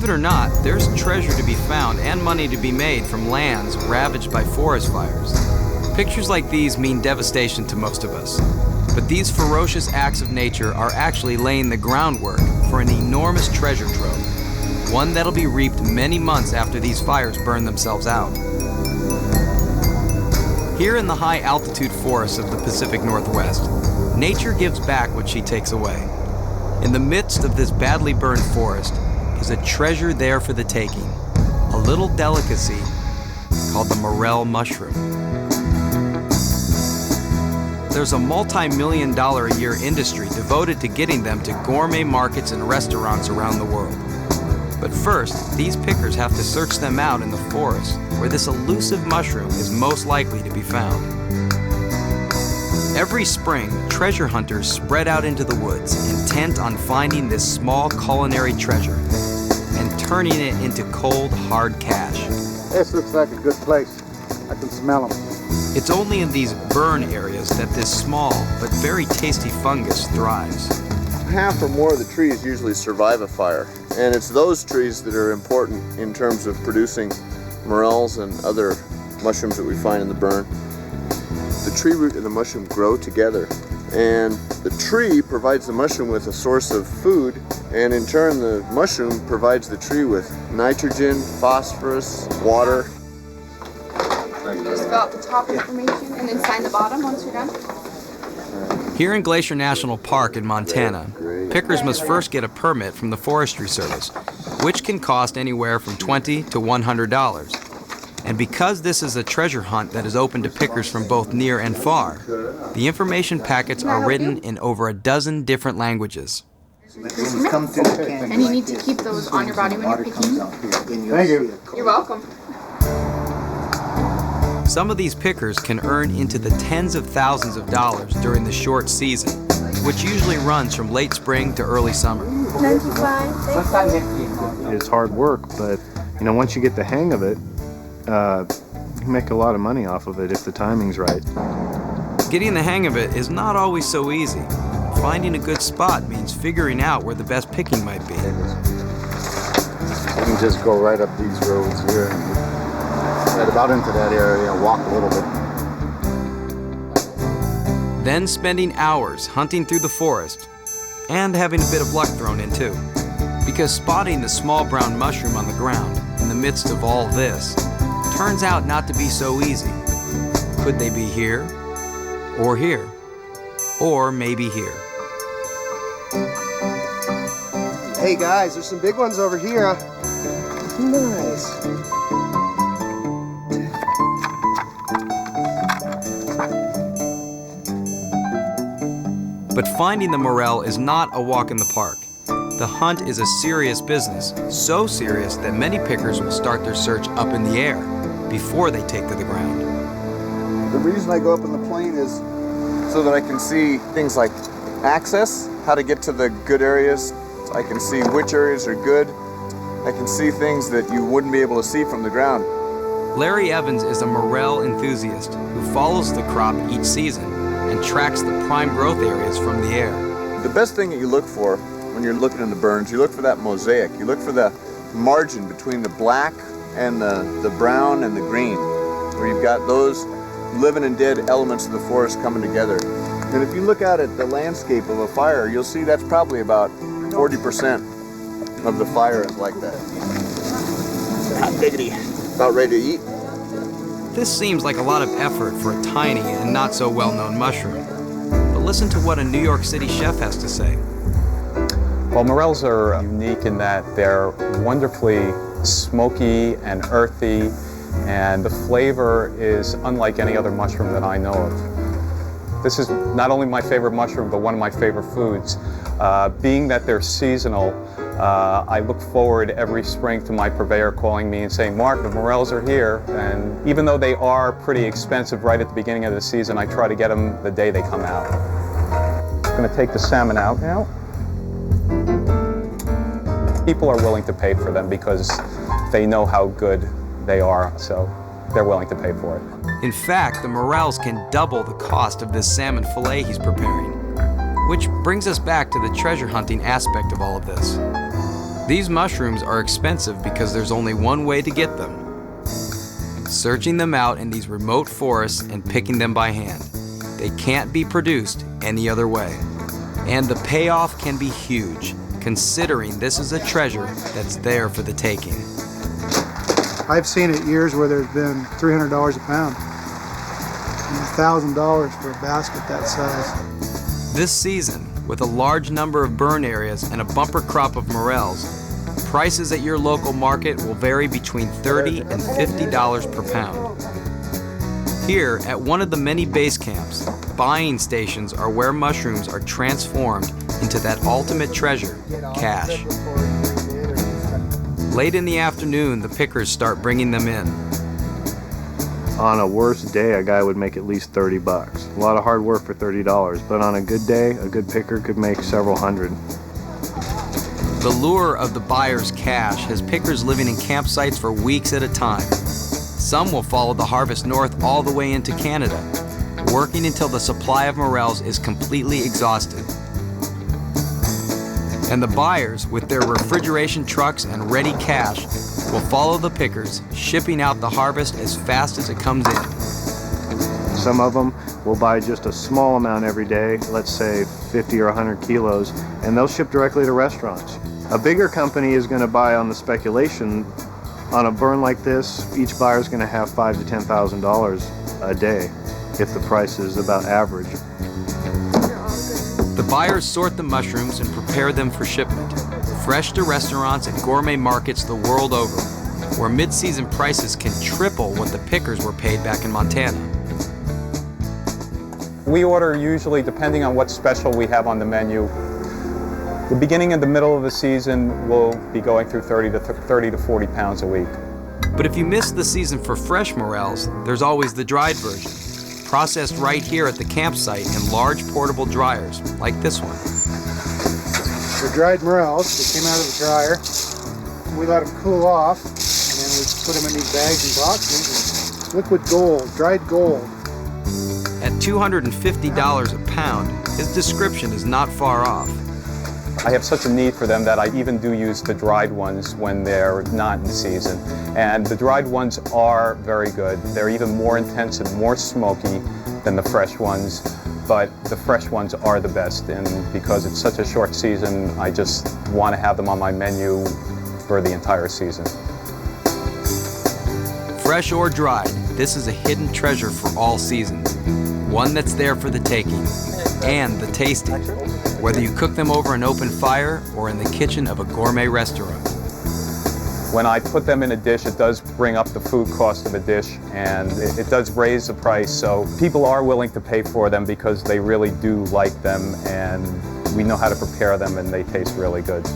it or not, there's treasure to be found and money to be made from lands ravaged by forest fires. Pictures like these mean devastation to most of us. But these ferocious acts of nature are actually laying the groundwork for an enormous treasure trove, one that'll be reaped many months after these fires burn themselves out. Here in the high-altitude forests of the Pacific Northwest, nature gives back what she takes away. In the midst of this badly burned forest is a treasure there for the taking, a little delicacy called the morel mushroom. There's a multi-million-dollar-a-year industry devoted to getting them to gourmet markets and restaurants around the world. But first, these pickers have to search them out in the forest, where this elusive mushroom is most likely to be found. Every spring, treasure hunters spread out into the woods, intent on finding this small culinary treasure and turning it into cold, hard cash. This looks like a good place. I can smell them. It's only in these burn areas that this small but very tasty fungus thrives. Half or more of the trees usually survive a fire, and it's those trees that are important in terms of producing morels and other mushrooms that we find in the burn. The tree root and the mushroom grow together, and the tree provides the mushroom with a source of food, and in turn the mushroom provides the tree with nitrogen, phosphorus, water. Just fill out the top information and then sign the bottom once you're done. Here in Glacier National Park in Montana, pickers must first get a permit from the Forestry Service, which can cost anywhere from $20 to $100. And because this is a treasure hunt that is open to pickers from both near and far, the information packets are written in over a dozen different languages. And you need to keep those on your body when you're picking. Thank you. You're welcome. Some of these pickers can earn into the tens of thousands of dollars during the short season, which usually runs from late spring to early summer. It's hard work, but once you get the hang of it, you make a lot of money off of it if the timing's right. Getting the hang of it is not always so easy. Finding a good spot means figuring out where the best picking might be. You can just go right up these roads here and head about into that area and walk a little bit. Then spending hours hunting through the forest and having a bit of luck thrown in too. Because spotting the small brown mushroom on the ground in the midst of all this turns out not to be so easy. Could they be here? Or here? Or maybe here? Hey guys, there's some big ones over here. Nice. But finding the morel is not a walk in the park. The hunt is a serious business, so serious that many pickers will start their search up in the air before they take to the ground. The reason I go up in the plane is so that I can see things like access, how to get to the good areas. I can see which areas are good. I can see things that you wouldn't be able to see from the ground. Larry Evans is a morel enthusiast who follows the crop each season and tracks the prime growth areas from the air. The best thing that you look for when you're looking in the burns, you look for that mosaic. You look for the margin between the black and the brown and the green, where you've got those living and dead elements of the forest coming together. And if you look out at the landscape of a fire, you'll see that's probably about 40% of the fire is like that. Hot diggity, about ready to eat. This seems like a lot of effort for a tiny and not so well-known mushroom. But listen to what a New York City chef has to say. Well, morels are unique in that they're wonderfully smoky and earthy, and the flavor is unlike any other mushroom that I know of. This is not only my favorite mushroom, but one of my favorite foods. Being that they're seasonal, I look forward every spring to my purveyor calling me and saying, "Mark, the morels are here." And even though they are pretty expensive right at the beginning of the season, I try to get them the day they come out. I'm going to take the salmon out now. People are willing to pay for them because they know how good they are, so they're willing to pay for it. In fact, the morels can double the cost of this salmon fillet he's preparing. Which brings us back to the treasure hunting aspect of all of this. These mushrooms are expensive because there's only one way to get them: searching them out in these remote forests and picking them by hand. They can't be produced any other way. And the payoff can be huge, considering this is a treasure that's there for the taking. I've seen it years where there's been $300 a pound, and $1,000 for a basket that size. This season, with a large number of burn areas and a bumper crop of morels, prices at your local market will vary between $30 and $50 per pound. Here, at one of the many base camps, buying stations are where mushrooms are transformed into that ultimate treasure, cash. Late in the afternoon, the pickers start bringing them in. On a worst day, a guy would make at least 30 bucks. A lot of hard work for $30, but on a good day, a good picker could make several hundred. The lure of the buyer's cash has pickers living in campsites for weeks at a time. Some will follow the harvest north all the way into Canada, working until the supply of morels is completely exhausted. And the buyers, with their refrigeration trucks and ready cash, will follow the pickers, shipping out the harvest as fast as it comes in. Some of them will buy just a small amount every day, let's say 50 or 100 kilos, and they'll ship directly to restaurants. A bigger company is going to buy on the speculation. On a burn like this, each buyer is going to have $5,000 to $10,000 a day, if the price is about average. The buyers sort the mushrooms and prepare them for shipment, fresh to restaurants and gourmet markets the world over, where mid-season prices can triple what the pickers were paid back in Montana. We order usually, depending on what special we have on the menu, the beginning and the middle of the season will be going through 30 to 40 pounds a week. But if you miss the season for fresh morels, there's always the dried version, processed right here at the campsite in large portable dryers, like this one. The dried morels, they came out of the dryer. We let them cool off, and then we put them in these bags and boxes. And liquid gold, dried gold. At $250 a pound, his description is not far off. I have such a need for them that I even do use the dried ones when they're not in season. And the dried ones are very good. They're even more intense and more smoky than the fresh ones, but the fresh ones are the best. And because it's such a short season, I just want to have them on my menu for the entire season. Fresh or dried, this is a hidden treasure for all seasons. One that's there for the taking and the tasting, whether you cook them over an open fire or in the kitchen of a gourmet restaurant. When I put them in a dish, it does bring up the food cost of a dish, and it does raise the price. So people are willing to pay for them because they really do like them, and we know how to prepare them, and they taste really good.